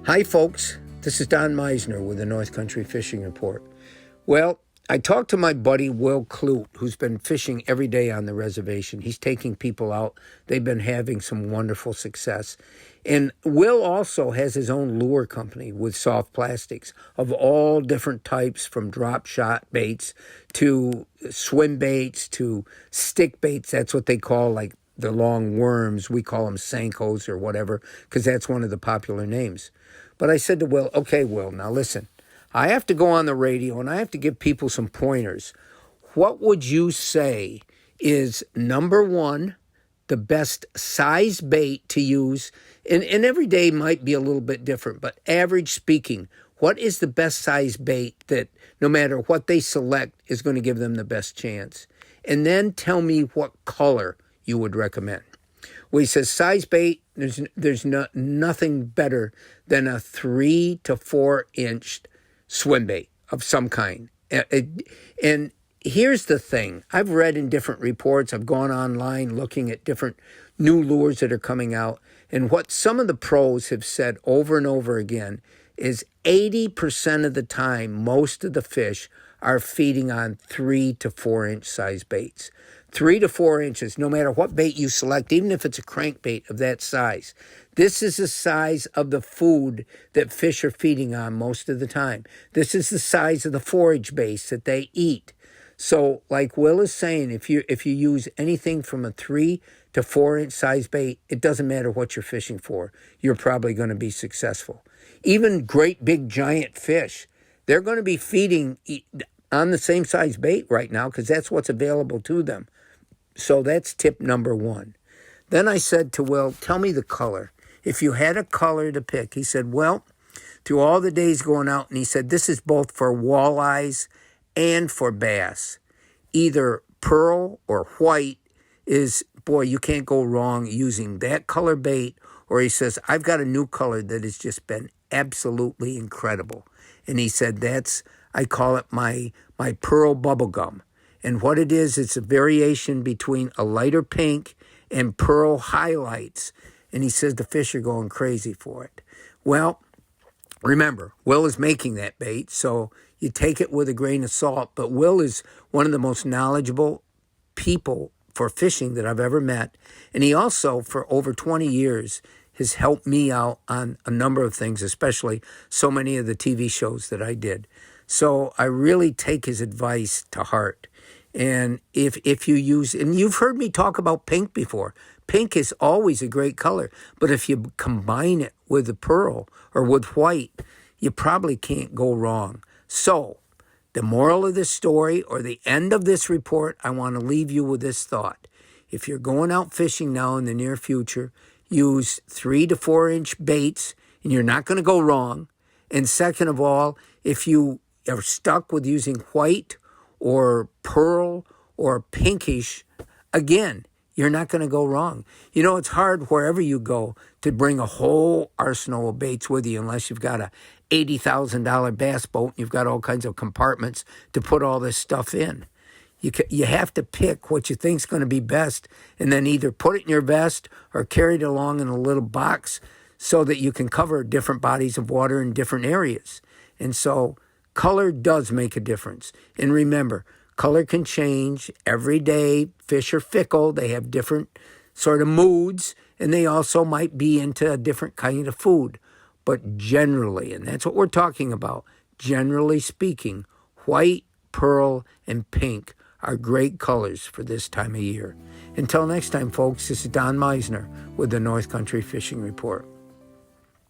Hi, folks. This is Don Meisner with the North Country Fishing Report. Well, I talked to my buddy Will Clute, who's been fishing every day on the reservation. He's taking people out. They've been having some wonderful success. And Will also has his own lure company with soft plastics of all different types, from drop shot baits to swim baits to stick baits. That's what they call like the long worms. We call them Senkos or whatever, because that's one of the popular names. But I said to Will, okay, Will, now listen, I have to go on the radio and I have to give people some pointers. What would you say is, number one, the best size bait to use? And every day might be a little bit different, but average speaking, what is the best size bait that no matter what they select is going to give them the best chance? And then tell me what color you would recommend. Well, he says size bait, there's nothing better than a 3 to 4 inch swim bait of some kind. And here's the thing. I've read in different reports, I've gone online looking at different new lures that are coming out, and what some of the pros have said over and over again is 80% of the time, most of the fish are feeding on 3 to 4 inch size baits. 3 to 4 inches, no matter what bait you select, even if it's a crankbait of that size. This is the size of the food that fish are feeding on most of the time. This is the size of the forage base that they eat. So like Will is saying, if you use anything from a 3 to 4 inch size bait, it doesn't matter what you're fishing for. You're probably going to be successful. Even great big giant fish, they're going to be feeding on the same size bait right now because that's what's available to them. So that's tip number one. Then I said to Will, tell me the color. If you had a color to pick, he said, well, through all the days going out, and he said, this is both for walleyes and for bass. Either pearl or white is, boy, you can't go wrong using that color bait. Or he says, I've got a new color that has just been absolutely incredible. And he said, I call it my pearl bubblegum. And what it is, it's a variation between a lighter pink and pearl highlights. And he says the fish are going crazy for it. Well, remember, Will is making that bait, so you take it with a grain of salt. But Will is one of the most knowledgeable people for fishing that I've ever met. And he also, for over 20 years, has helped me out on a number of things, especially so many of the TV shows that I did. So I really take his advice to heart. And if you use, and you've heard me talk about pink before, pink is always a great color. But if you combine it with the pearl or with white, you probably can't go wrong. So the moral of this story, or the end of this report, I want to leave you with this thought. If you're going out fishing now in the near future, use 3 to 4 inch baits, and you're not going to go wrong. And second of all, if you are stuck with using white or pearl or pinkish, again, you're not going to go wrong. You know, it's hard wherever you go to bring a whole arsenal of baits with you unless you've got a $80,000 bass boat and you've got all kinds of compartments to put all this stuff in. You have to pick what you think's going to be best and then either put it in your vest or carry it along in a little box so that you can cover different bodies of water in different areas. And so color does make a difference. And remember, color can change every day. Fish are fickle. They have different sort of moods, and they also might be into a different kind of food. But generally, and that's what we're talking about, generally speaking, white, pearl, and pink are great colors for this time of year. Until next time, folks, this is Don Meisner with the North Country Fishing Report.